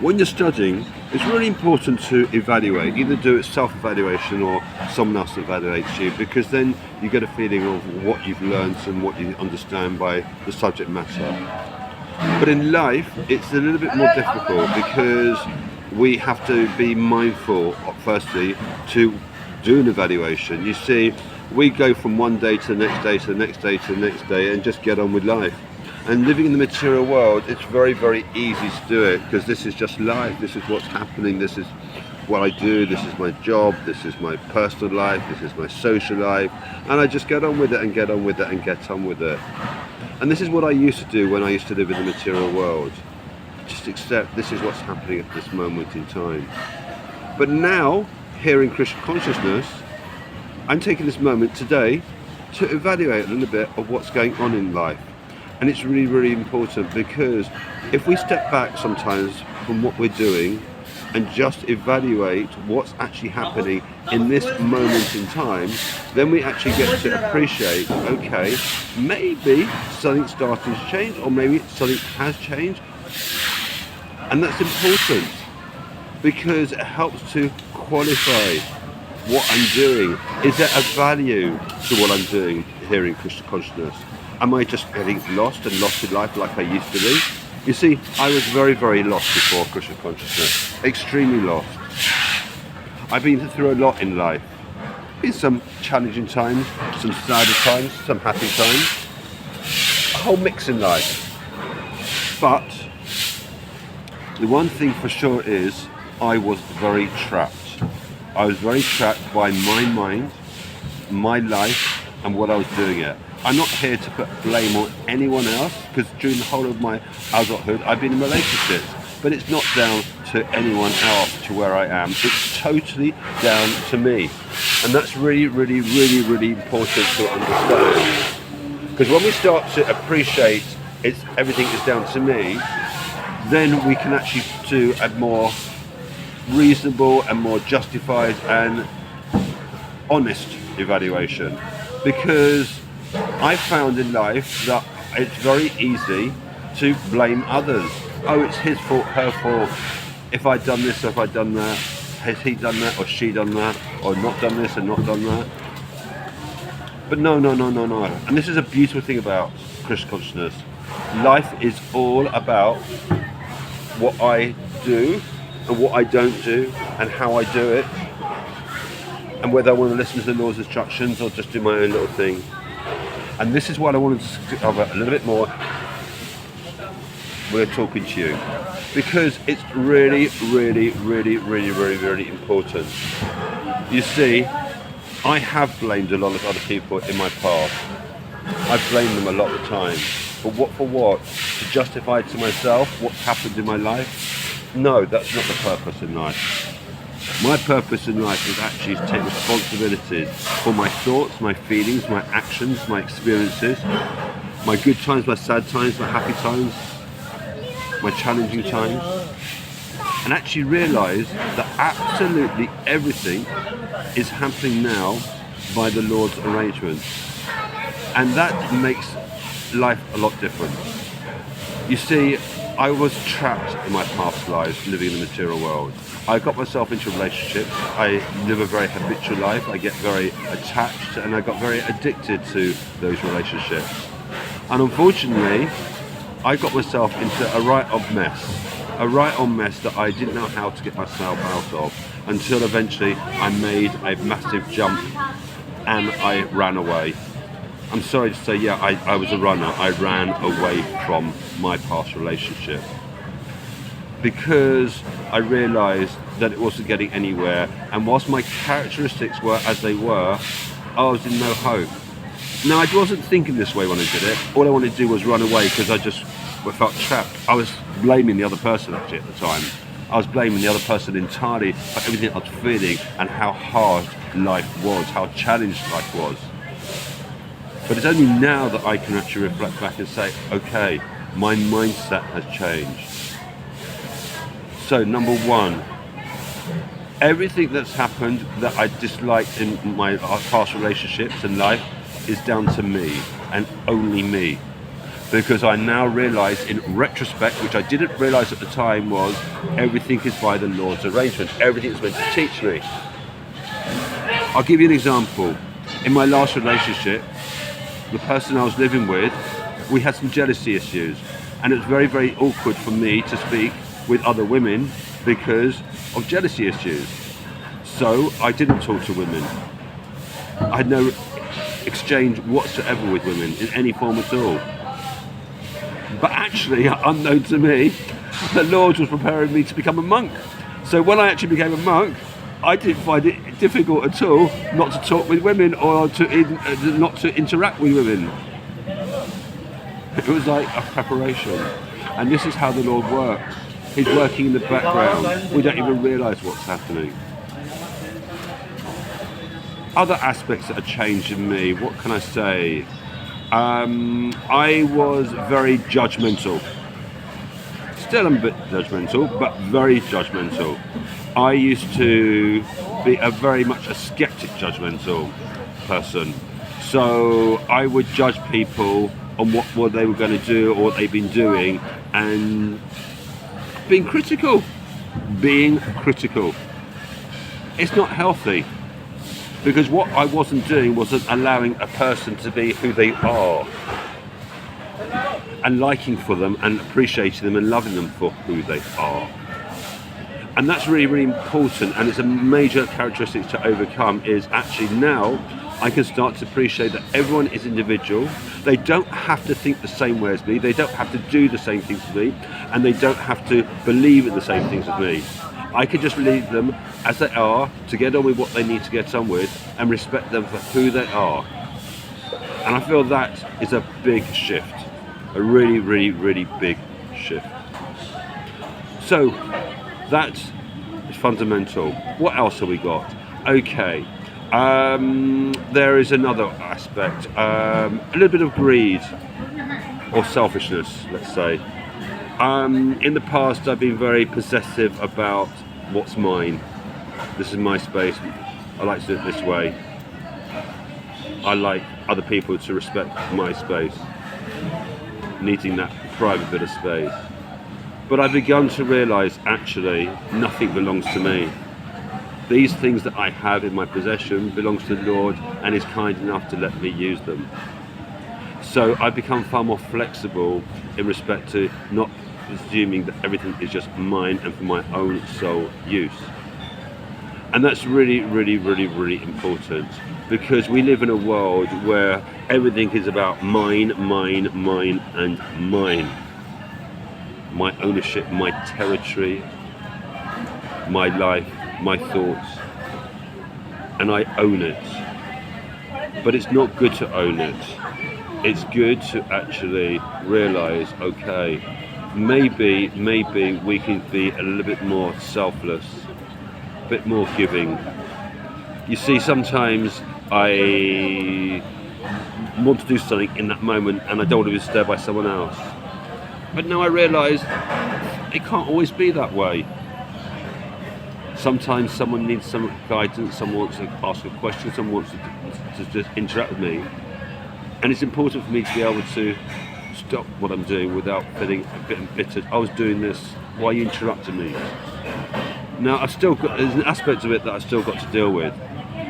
when you're studying, it's really important to evaluate. Either do it self-evaluation or someone else evaluates you, because then you get a feeling of what you've learned and what you understand by the subject matter. But in life, it's a little bit more difficult because we have to be mindful, firstly, to do an evaluation. You see, we go from one day to the next day to the next day to the next day and just get on with life. And living in the material world, it's very, very easy to do it because this is just life. This is what's happening. This is what I do. This is my job. This is my personal life. This is my social life. And I just get on with it and get on with it and get on with it. And this is what I used to do when I used to live in the material world. Just accept this is what's happening at this moment in time. But now, here in Krishna consciousness, I'm taking this moment today to evaluate a little bit of what's going on in life. And it's really, really important, because if we step back sometimes from what we're doing and just evaluate what's actually happening in this moment in time, then we actually get to appreciate, okay, maybe something started to change, or maybe something has changed. And that's important because it helps to qualify what I'm doing. Is there a value to what I'm doing here in Krishna consciousness? Am I just getting lost in life like I used to be? You see, I was very, very lost before Krishna consciousness. Extremely lost. I've been through a lot in life. Been some challenging times, some sadder times, some happy times. A whole mix in life. But the one thing for sure is I was very trapped. I was very trapped by my mind, my life, and what I was doing it. I'm not here to put blame on anyone else, because during the whole of my adulthood I've been in relationships, but it's not down to anyone else to where I am. It's totally down to me. And that's really, really, really, really important to understand. Because when we start to appreciate everything is down to me, then we can actually do a more reasonable and more justified and honest evaluation. Because I found in life that it's very easy to blame others. Oh, it's his fault, her fault. If I'd done this or if I'd done that, has he done that or she done that, or not done this and not done that. But no. And this is a beautiful thing about Krishna consciousness. Life is all about what I do and what I don't do and how I do it, and whether I want to listen to the Lord's instructions or just do my own little thing. And this is what I wanted to cover a little bit more. We're talking to you because it's really, really, really, really, really, really important. You see, I have blamed a lot of other people in my past. I've blamed them a lot of the time. But what for what? To justify to myself what's happened in my life? No, that's not the purpose in life. My purpose in life is actually to take responsibilities for my thoughts, my feelings, my actions, my experiences, my good times, my sad times, my happy times, my challenging times, and actually realise that absolutely everything is happening now by the Lord's arrangements. And that makes life a lot different. You see, I was trapped in my past lives living in the material world. I got myself into relationships. I live a very habitual life. I get very attached and I got very addicted to those relationships. And unfortunately, I got myself into a right old mess that I didn't know how to get myself out of, until eventually I made a massive jump and I ran away. I'm sorry to say, yeah, I was a runner. I ran away from my past relationship because I realised that it wasn't getting anywhere, and whilst my characteristics were as they were, I was in no hope. Now, I wasn't thinking this way when I did it. All I wanted to do was run away because I just felt trapped. I was blaming the other person actually at the time. I was blaming the other person entirely for everything I was feeling and how hard life was, how challenged life was. But it's only now that I can actually reflect back and say, okay, my mindset has changed. So number one, everything that's happened that I disliked in my past relationships and life is down to me and only me. because I now realise in retrospect, which I didn't realise at the time, was everything is by the Lord's arrangement. Everything is meant to teach me. I'll give you an example. In my last relationship, the person I was living with, we had some jealousy issues, and it was very, very awkward for me to speak with other women because of jealousy issues. So I didn't talk to women. I had no exchange whatsoever with women in any form at all. But actually, unknown to me, the Lord was preparing me to become a monk. So when I actually became a monk, I didn't find it difficult at all not to talk with women or not to interact with women. It was like a preparation. And this is how the Lord works. He's working in the background. We don't even realise what's happening. Other aspects that have changed in me, what can I say? I was very judgmental. Still I'm a bit judgmental, but very judgmental. I used to be very much a skeptic judgmental person. So I would judge people on what they were going to do or what they've been doing, and being critical. It's not healthy, because what I wasn't doing wasn't allowing a person to be who they are, and liking for them and appreciating them and loving them for who they are. And that's really, really important, and it's a major characteristic to overcome. Is actually now I can start to appreciate that everyone is individual. They don't have to think the same way as me, they don't have to do the same things as me, and they don't have to believe in the same things as me. I can just leave them as they are, to get on with what they need to get on with, and respect them for who they are. And I feel that is a big shift, a really, really, really big shift. So that is fundamental. What else have we got? Okay, there is another aspect, a little bit of greed or selfishness, let's say. In the past, I've been very possessive about what's mine. This is my space. I like to do it this way. I like other people to respect my space, needing that private bit of space. But I've begun to realise actually nothing belongs to me. These things that I have in my possession belongs to the Lord, and is kind enough to let me use them. So I've become far more flexible in respect to not assuming that everything is just mine and for my own sole use. And that's really, really, really, really important, because we live in a world where everything is about mine, mine, mine, and mine. My ownership, my territory, my life, my thoughts, and I own it. But it's not good to own it. It's good to actually realise, okay, maybe we can be a little bit more selfless, a bit more giving. You see, sometimes I want to do something in that moment and I don't want to be disturbed by someone else. But now I realise it can't always be that way. Sometimes someone needs some guidance, someone wants to ask a question, someone wants to just interact with me. And it's important for me to be able to stop what I'm doing without feeling a bit embittered. I was doing this, why are you interrupting me? Now there's an aspect of it that I've still got to deal with.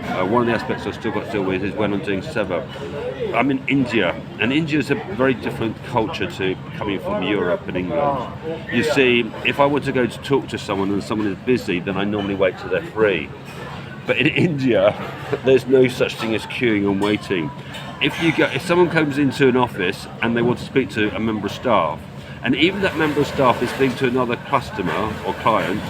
One of the aspects I've still got to deal with is when I'm doing seva. I'm in India, and India is a very different culture to coming from Europe and England. You see, if I want to go to talk to someone and someone is busy, then I normally wait till they're free. But in India, there's no such thing as queuing and waiting. If someone comes into an office and they want to speak to a member of staff, and even that member of staff is speaking to another customer or client,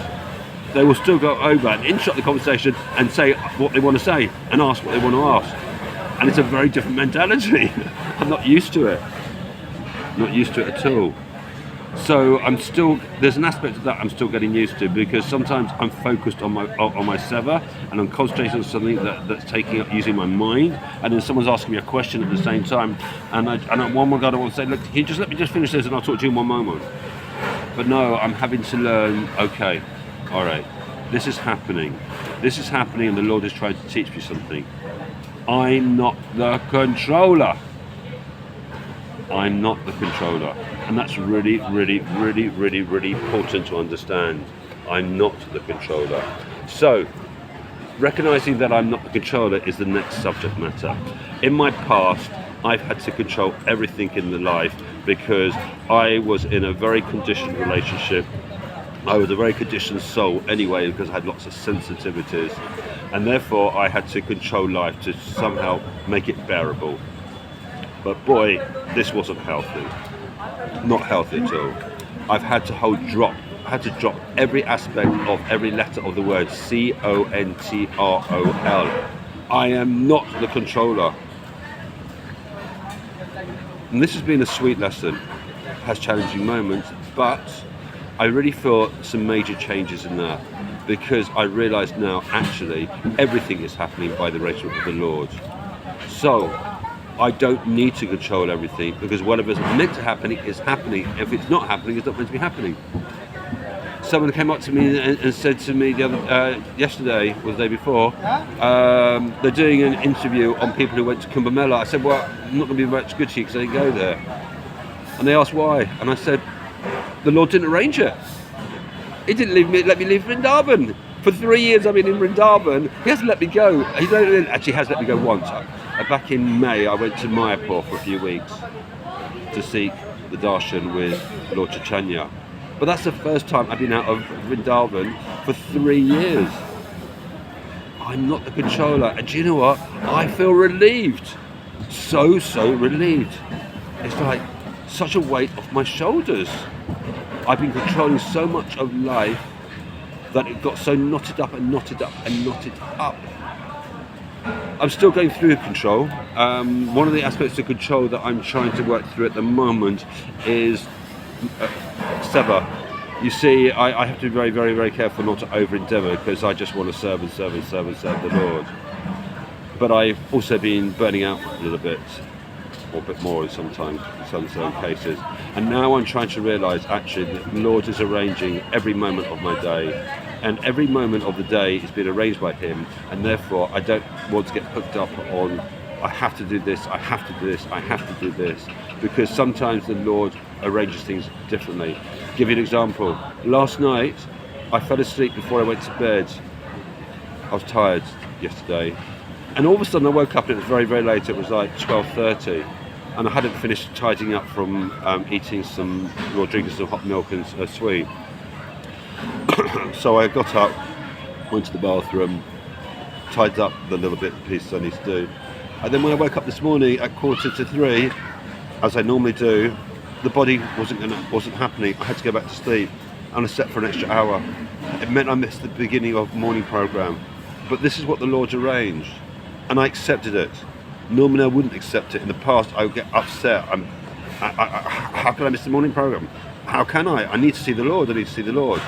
they will still go over and interrupt the conversation and say what they want to say and ask what they want to ask. And it's a very different mentality. I'm not used to it. Not used to it at all. So there's an aspect of that I'm still getting used to, because sometimes I'm focused on my seva and I'm concentrating on something that's taking up using my mind, and then someone's asking me a question at the same time, and one more guy I want to say, look, can you just let me just finish this and I'll talk to you in one moment. But no, I'm having to learn, okay, all right, this is happening and the Lord is trying to teach me something. I'm not the controller. I'm not the controller. And that's really, really, really, really, really important to understand. I'm not the controller. So, recognizing that I'm not the controller is the next subject matter. In my past, I've had to control everything in the life because I was in a very conditioned relationship. I was a very conditioned soul anyway because I had lots of sensitivities, and therefore I had to control life to somehow make it bearable. But boy, this wasn't healthy. Not healthy at all. I've had to drop every aspect of every letter of the word control. I am not the controller. And this has been a sweet lesson. Has challenging moments, but I really feel some major changes in that, because I realise now actually everything is happening by the arrangement of the Lord. So I don't need to control everything, because whatever's meant to happen is happening. If it's not happening, it's not meant to be happening. Someone came up to me and said to me yesterday or the day before, they're doing an interview on people who went to Kumbh Mela. I said, well, I'm not going to be much good to you because I didn't go there. And they asked why, and I said, the Lord didn't arrange it. He didn't let me leave Vrindavan. For 3 years I've been in Vrindavan. He hasn't let me go. He actually has let me go once. Back in May, I went to Mayapur for a few weeks to seek the darshan with Lord Chaitanya. But that's the first time I've been out of Vrindavan for 3 years. I'm not the controller. And do you know what? I feel relieved. So relieved. It's like such a weight off my shoulders. I've been controlling so much of life that it got so knotted up. I'm still going through control. One of the aspects of control that I'm trying to work through at the moment is seva. You see, I have to be very, very, very careful not to over-endeavour, because I just want to serve the Lord. But I've also been burning out a little bit, or a bit more sometimes, in some cases. And now I'm trying to realise actually that the Lord is arranging every moment of my day, and every moment of the day is being arranged by Him, and therefore I don't want to get hooked up on I have to do this, I have to do this, I have to do this, because sometimes the Lord arranges things differently. I'll give you an example. Last night I fell asleep before I went to bed. I was tired yesterday, and all of a sudden I woke up and it was very, very late. It was like 12:30, and I hadn't finished tidying up from eating some, or drinking some hot milk and a sweet. So I got up, went to the bathroom, tidied up the little bit pieces I need to do, and then when I woke up this morning at 2:45, as I normally do, the body wasn't happening. I had to go back to sleep, and I slept for an extra hour. It meant I missed the beginning of the morning program, but this is what the Lord arranged, and I accepted it. Normally I wouldn't accept it. In the past I would get upset. How can I miss the morning program? How can I? I need to see the Lord. I need to see the Lord.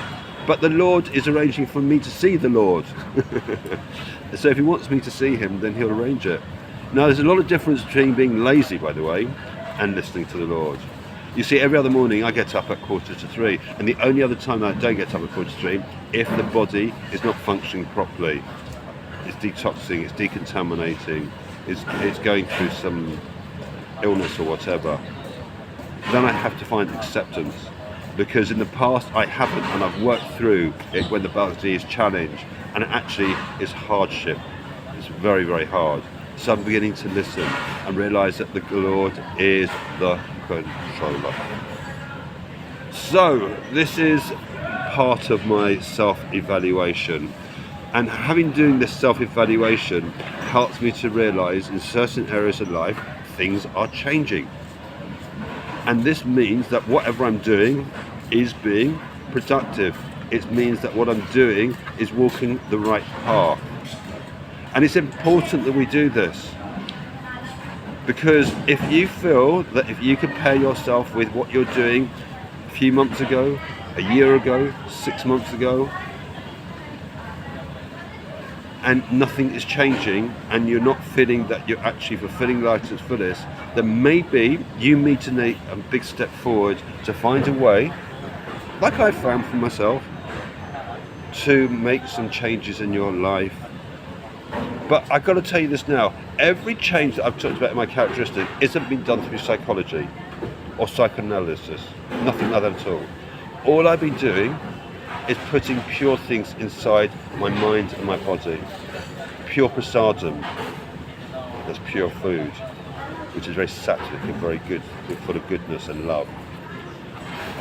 But the Lord is arranging for me to see the Lord. So if He wants me to see Him, then He'll arrange it. Now there's a lot of difference between being lazy, by the way, and listening to the Lord. You see, every other morning I get up at 2:45, and the only other time that I don't get up at 2:45, if the body is not functioning properly, it's detoxing, it's decontaminating, it's going through some illness or whatever, then I have to find acceptance. Because in the past I haven't, and I've worked through it when the body is challenged, and it actually is hardship. It's very, very hard. So I'm beginning to listen and realise that the Lord is the controller. So this is part of my self-evaluation, and doing this self-evaluation helps me to realise in certain areas of life things are changing. And this means that whatever I'm doing is being productive. It means that what I'm doing is walking the right path. And it's important that we do this, because if you feel that if you compare yourself with what you're doing a few months ago, a year ago, 6 months ago, and nothing is changing, and you're not feeling that you're actually fulfilling life to its fullest, then maybe you need to make a big step forward to find a way, like I found for myself, to make some changes in your life. But I've got to tell you this now, every change that I've talked about in my characteristic isn't being done through psychology. or psychoanalysis. Nothing like that at all. All I've been doing is putting pure things inside my mind and my body. Pure prasadam, that's pure food, which is very sattvic and very good, full of goodness and love.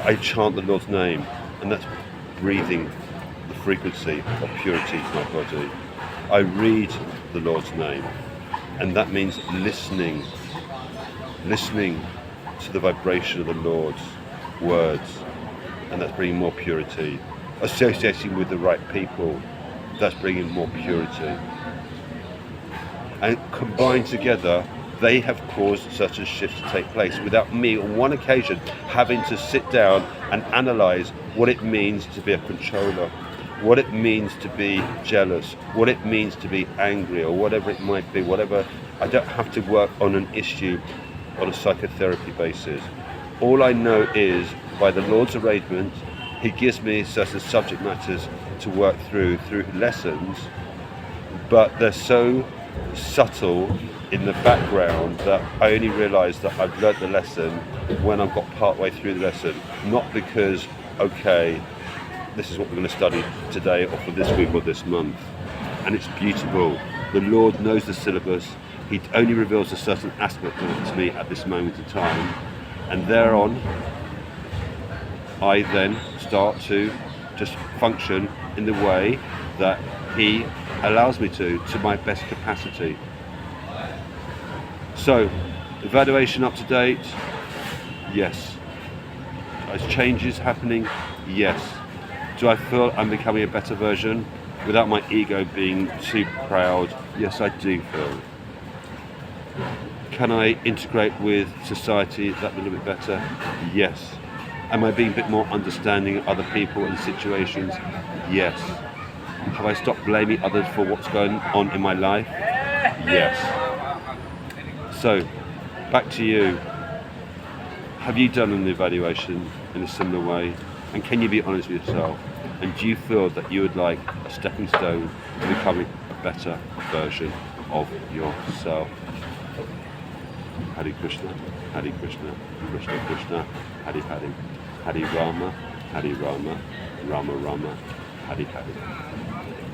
I chant the Lord's name, and that's breathing the frequency of purity to my body. I read the Lord's name, and that means listening to the vibration of the Lord's words, and that's bringing more purity. Associating with the right people, that's bringing more purity. And combined together, they have caused such a shift to take place without me on one occasion having to sit down and analyze what it means to be a controller, what it means to be jealous, what it means to be angry, or whatever it might be, whatever. I don't have to work on an issue on a psychotherapy basis. All I know is, by the Lord's arrangement, He gives me certain subject matters to work through lessons, but they're so subtle in the background that I only realise that I've learnt the lesson when I've got part way through the lesson, not because, okay, this is what we're going to study today or for this week or this month. And it's beautiful. The Lord knows the syllabus. He only reveals a certain aspect of it to me at this moment in time, and thereon I then start to just function in the way that He allows me to my best capacity. So, evaluation up to date? Yes. Are changes happening? Yes. Do I feel I'm becoming a better version without my ego being too proud? Yes, I do feel. Can I integrate with society that little bit better? Yes. Am I being a bit more understanding of other people and situations? Yes. Have I stopped blaming others for what's going on in my life? Yes. So, back to you. Have you done an evaluation in a similar way? And can you be honest with yourself? And do you feel that you would like a stepping stone to becoming a better version of yourself? Hare Krishna, Hare Krishna, Krishna Krishna, Hare Hare, Hare Rama, Rama Rama, Hare Hare.